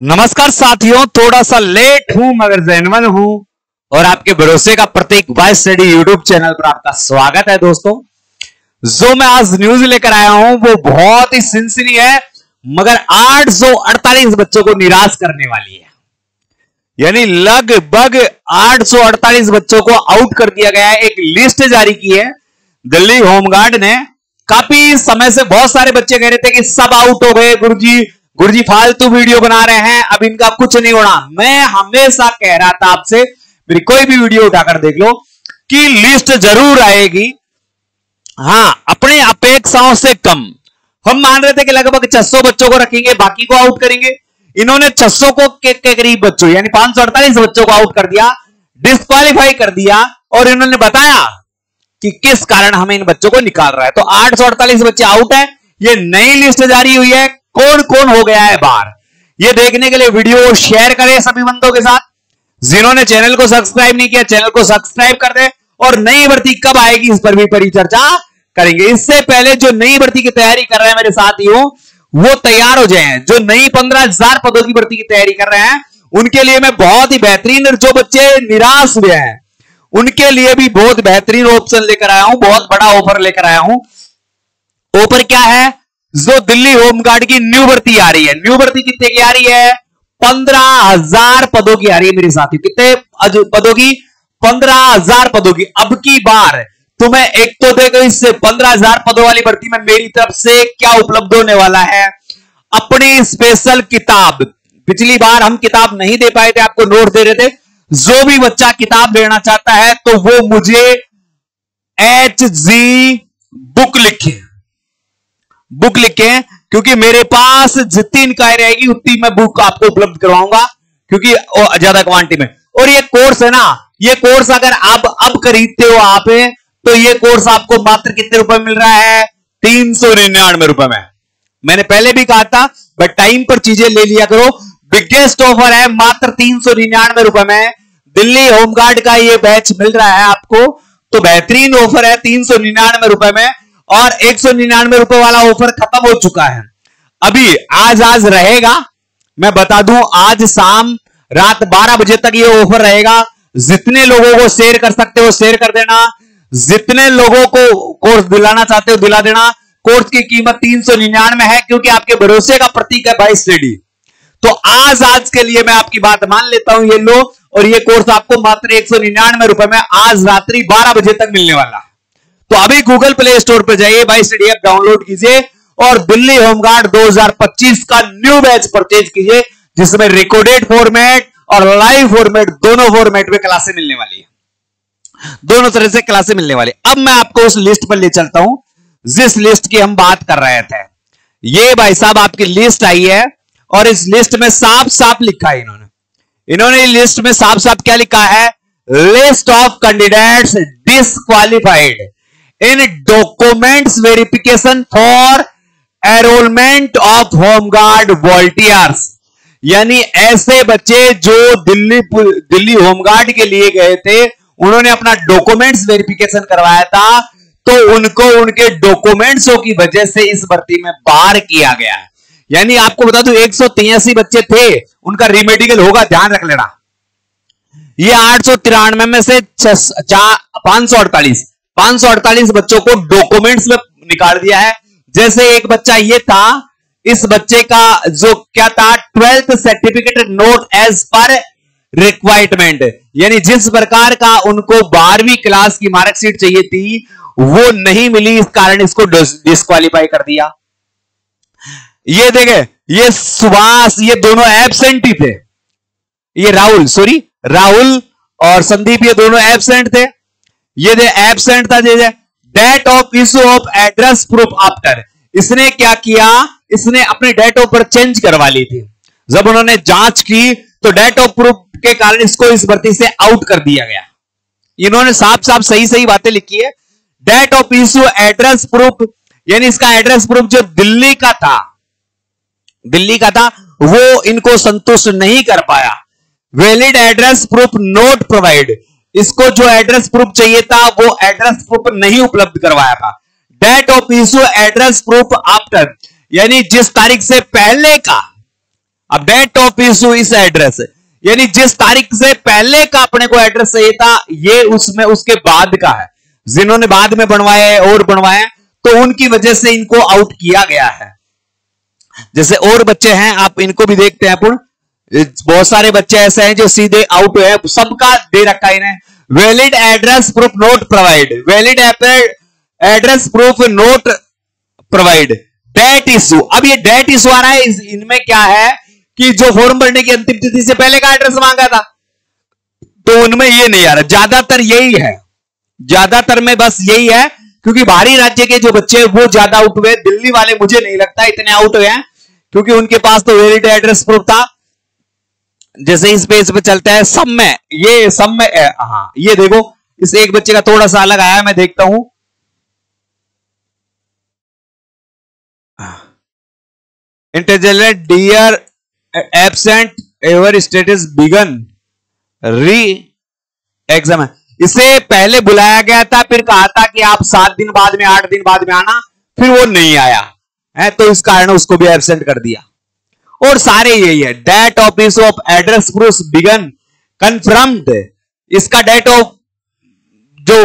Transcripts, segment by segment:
नमस्कार साथियों, थोड़ा सा लेट हूं मगर जेन्युइन हूं और आपके भरोसे का प्रतीक बाय स्टडी यूट्यूब चैनल पर आपका स्वागत है। दोस्तों, जो मैं आज न्यूज लेकर आया हूं वो बहुत ही सिंसिनी है मगर 848 बच्चों को निराश करने वाली है। यानी लगभग 848 बच्चों को आउट कर दिया गया है। एक लिस्ट जारी की है दिल्ली होमगार्ड ने। काफी समय से बहुत सारे बच्चे कह रहे थे कि सब आउट हो गए, गुरुजी फालतू वीडियो बना रहे हैं, अब इनका कुछ नहीं होना। मैं हमेशा कह रहा था आपसे, मेरी कोई भी वीडियो उठाकर देख लो, कि लिस्ट जरूर आएगी। हां, अपनी अपेक्षाओं से कम। हम मान रहे थे कि लगभग 600 बच्चों को रखेंगे, बाकी को आउट करेंगे। इन्होंने 600 के करीब बच्चों यानी 548 बच्चों को आउट कर दिया, डिस्क्वालीफाई कर दिया और इन्होंने बताया कि किस कारण हमें इन बच्चों को निकाल रहा है। तो 848 बच्चे आउट है। ये नई लिस्ट जारी हुई है, कौन कौन हो गया है बाहर, ये देखने के लिए वीडियो शेयर करें सभी बंदों के साथ। जिन्होंने चैनल को सब्सक्राइब नहीं किया, चैनल को सब्सक्राइब कर दे और नई भर्ती कब आएगी इस पर भी परिचर्चा करेंगे। इससे पहले जो नई भर्ती की तैयारी कर रहे हैं मेरे साथियों, वो तैयार हो जाए। जो नई 15,000 पदों की भर्ती की तैयारी कर रहे हैं उनके लिए मैं बहुत ही बेहतरीन, जो बच्चे निराश हुए हैं उनके लिए भी बहुत बेहतरीन ऑप्शन लेकर आया हूं, बहुत बड़ा ऑफर लेकर आया हूं। ऑफर क्या है? जो दिल्ली होमगार्ड की न्यू भर्ती आ रही है। न्यू भर्ती कितने की आ रही है? 15,000 पदों की आ रही है मेरे साथी। कितने पदों की? 15,000 पदों की। अब की बार तुम्हें एक तो देखो, इस 15,000 पदों वाली भर्ती में मेरी तरफ से क्या उपलब्ध होने वाला है? अपनी स्पेशल किताब। पिछली बार हम किताब नहीं दे पाए थे, आपको नोट दे रहे थे। जो भी बच्चा किताब लेना चाहता है तो वो मुझे HG बुक लिखे, क्योंकि मेरे पास जितनी इनक्वायरी रहेगी उतनी मैं बुक आपको उपलब्ध करवाऊंगा, क्योंकि ज्यादा क्वांटिटी में। और ये कोर्स है ना, ये कोर्स अगर आप अब खरीदते हो आप, तो ये कोर्स आपको मात्र कितने रुपए मिल रहा है? 399 रुपए में। मैंने पहले भी कहा था, बट टाइम पर चीजें ले लिया करो। बिगेस्ट ऑफर है, मात्र 399 रुपए में दिल्ली होमगार्ड का ये बैच मिल रहा है आपको। तो बेहतरीन ऑफर है 399 रुपए में। और 199 रुपए वाला ऑफर खत्म हो चुका है। अभी आज रहेगा, मैं बता दूं, आज शाम रात 12 बजे तक ये ऑफर रहेगा। जितने लोगों को शेयर कर सकते हो शेयर कर देना, जितने लोगों को कोर्स दिलाना चाहते हो दिला देना। कोर्स की कीमत 399 है, क्योंकि आपके भरोसे का प्रतीक है बाय स्टडी। तो आज के लिए मैं आपकी बात मान लेता हूं, ये लो, और ये कोर्स आपको मात्र 199 रुपए में आज रात्रि 12 बजे तक मिलने वाला है। तो अभी गूगल प्ले स्टोर पर जाइए, बाय स्टडी ऐप डाउनलोड कीजिए और दिल्ली होमगार्ड 2025 का न्यू बैच परचेज कीजिए, जिसमें रिकॉर्डेड फॉर्मेट और लाइव फॉर्मेट दोनों फॉर्मेट में क्लासें मिलने वाली है। दोनों तरह से क्लासें मिलने वाली। अब मैं आपको उस लिस्ट पर ले चलता हूं जिस लिस्ट की हम बात कर रहे थे। ये भाई साहब आपकी लिस्ट आई है और इस लिस्ट में साफ साफ लिखा है इन्होंने लिस्ट में साफ साफ क्या लिखा है? List of candidates disqualified in documents verification for enrolment of home guard volunteers. यानी ऐसे बच्चे जो दिल्ली होमगार्ड के लिए गए थे, उन्होंने अपना डॉक्यूमेंट्स वेरिफिकेशन करवाया था, तो उनको उनके डॉक्यूमेंट्सों की वजह से इस भर्ती में बाहर किया गया है। यानी आपको बता दूं 183 बच्चे थे, उनका रिमेडिकल होगा, ध्यान रख लेना। ये 893 में से 548 बच्चों को डॉक्यूमेंट्स में निकाल दिया है। जैसे एक बच्चा ये था, इस बच्चे का जो क्या था, 12th certificate not as per requirement, यानी जिस प्रकार का उनको 12वीं क्लास की मार्कशीट चाहिए थी वो नहीं मिली, इस कारण इसको डिस्क्वालीफाई कर दिया। ये देखे, ये सुभाष, ये दोनों एब्सेंट ही थे। ये राहुल और संदीप, ये दोनों एब्सेंट थे। ये दे एब्सेंट था। Date of issue of address proof after, इसने क्या किया? इसने अपनी डेट ऑफ बर्थ चेंज करवा ली थी। जब उन्होंने जांच की तो डेट ऑफ प्रूफ के कारण इसको इस भर्ती से आउट कर दिया गया। इन्होंने साफ साफ सही बातें लिखी है। Date of issue address proof, यानी इसका एड्रेस प्रूफ जो दिल्ली का था वो इनको संतुष्ट नहीं कर पाया। Valid address proof not provide, इसको जो एड्रेस प्रूफ चाहिए था वो एड्रेस प्रूफ नहीं उपलब्ध करवाया था। Date of issue address proof after, यानी जिस तारीख से पहले का अब डेट ऑफ इशू इस एड्रेस, यानी जिस तारीख से पहले का अपने को एड्रेस चाहिए था, ये उसमें उसके बाद का है। जिन्होंने बाद में बनवाया और बनवाया तो उनकी वजह से इनको आउट किया गया है। जैसे और बच्चे हैं, आप इनको भी देखते हैं अपन, बहुत सारे बच्चे ऐसे हैं जो सीधे आउट हुए, सबका दे रखा है इन्हें valid address proof not provide, valid address proof not provide, date issue. अब ये डेट इशू आ रहा है, इनमें क्या है कि जो फॉर्म भरने की अंतिम तिथि से पहले का एड्रेस मांगा था, तो उनमें ये नहीं आ रहा। ज्यादातर यही है, ज्यादातर में बस यही है, क्योंकि बाहरी राज्य के जो बच्चे हैं वो ज्यादा आउट हुए। दिल्ली वाले मुझे नहीं लगता इतने आउट हुए हैं, क्योंकि उनके पास तो वैलिड एड्रेस प्रूफ था। जैसे इस पेज पे चलता है सब में, ये सब में, हाँ ये देखो, इस एक बच्चे का थोड़ा सा अलग आया, मैं देखता हूं। Intelligent dear absent ever status began re exam, इसे पहले बुलाया गया था, फिर कहा था कि आप 7 दिन बाद में 8 दिन बाद में आना, फिर वो नहीं आया है, तो इस कारण उसको भी एब्सेंट कर दिया। और सारे यही है, date of issue of address proof began confirmed, इसका डेट ऑफ जो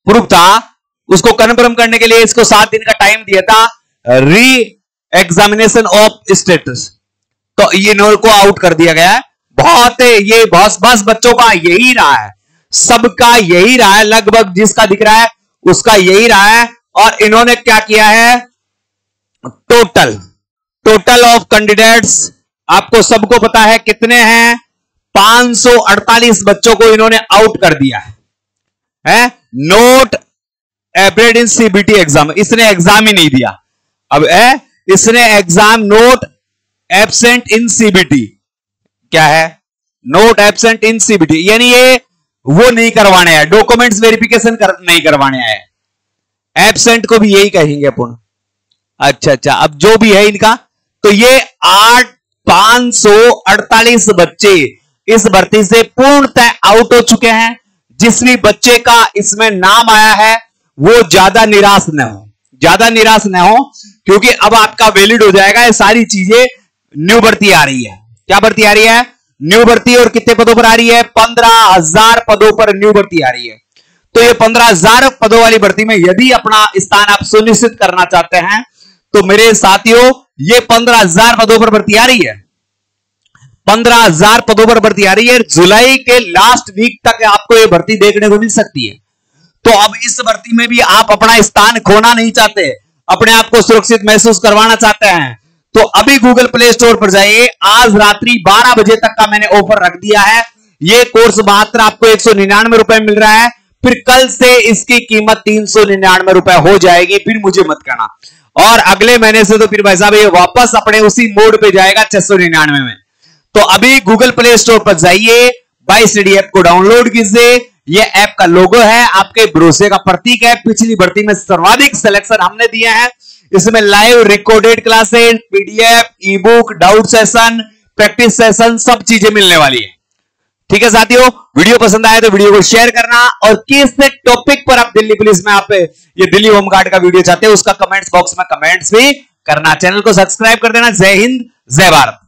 प्रूफ था उसको कन्फर्म करने के लिए इसको 7 दिन का टाइम दिया था, री एग्जामिनेशन ऑफ स्टेटस, तो इन्होंने को आउट कर दिया गया है। बहुत ये बस बच्चों का यही रहा है, सबका यही रहा है, लगभग जिसका दिख रहा है उसका यही रहा है। और इन्होंने क्या किया है, टोटल ऑफ कैंडिडेट्स आपको सबको पता है कितने हैं, 548 बच्चों को इन्होंने आउट कर दिया है। नोट एपरेड इन सीबीटी एग्जाम, इसने एग्जाम ही नहीं दिया। अब इसने exam note absent in CBT, क्या है नोट एब्सेंट इन सीबीटी, यानी ये वो नहीं करवाने हैं, डॉक्यूमेंट्स वेरिफिकेशन नहीं करवाने आए। एब्सेंट को भी यही कहेंगे अपन। अच्छा, अब जो भी है इनका, तो ये 548 बच्चे इस भर्ती से पूर्णतः आउट हो चुके हैं। जिस भी बच्चे का इसमें नाम आया है वो ज्यादा निराश न हो, क्योंकि अब आपका वैलिड हो जाएगा। ये सारी चीजें न्यू भर्ती आ रही है, क्या भर्ती आ रही है, न्यू भर्ती। और कितने पदों पर आ रही है, 15,000 पदों पर न्यू भर्ती आ रही है। तो ये 15,000 पदों वाली भर्ती में यदि अपना स्थान आप सुनिश्चित करना चाहते हैं, तो मेरे साथियों ये 15,000 पदों पर भर्ती आ रही है, 15,000 पदों पर भर्ती आ रही है। जुलाई के लास्ट वीक तक आपको ये भर्ती देखने को मिल सकती है। तो अब इस भर्ती में भी आप अपना स्थान खोना नहीं चाहते, अपने आप को सुरक्षित महसूस करवाना चाहते हैं, तो अभी गूगल प्ले स्टोर पर जाइए। आज रात्रि 12 बजे तक का मैंने ऑफर रख दिया है। ये कोर्स मात्र आपको 199 रुपए मिल रहा है, फिर कल से इसकी कीमत 399 रुपए हो जाएगी। फिर मुझे मत कहना, और अगले महीने से तो फिर भाई साहब ये वापस अपने उसी मोड पे जाएगा 699 में। तो अभी गूगल प्ले स्टोर पर जाइए, बाय स्टडी ऐप को डाउनलोड कीजिए। ये ऐप का लोगो है, आपके भरोसे का प्रतीक है। पिछली भर्ती में सर्वाधिक सिलेक्शन हमने दिए हैं। इसमें लाइव रिकॉर्डेड क्लासेस, पीडीएफ, ई book, doubt session, practice session, सब चीजें मिलने वाली है। ठीक है साथियों, वीडियो पसंद आए तो वीडियो को शेयर करना, और किस टॉपिक पर आप दिल्ली पुलिस में आप ये दिल्ली होमगार्ड का वीडियो चाहते हैं उसका कमेंट्स बॉक्स में कमेंट्स भी करना। चैनल को सब्सक्राइब कर देना। जय हिंद, जय भारत।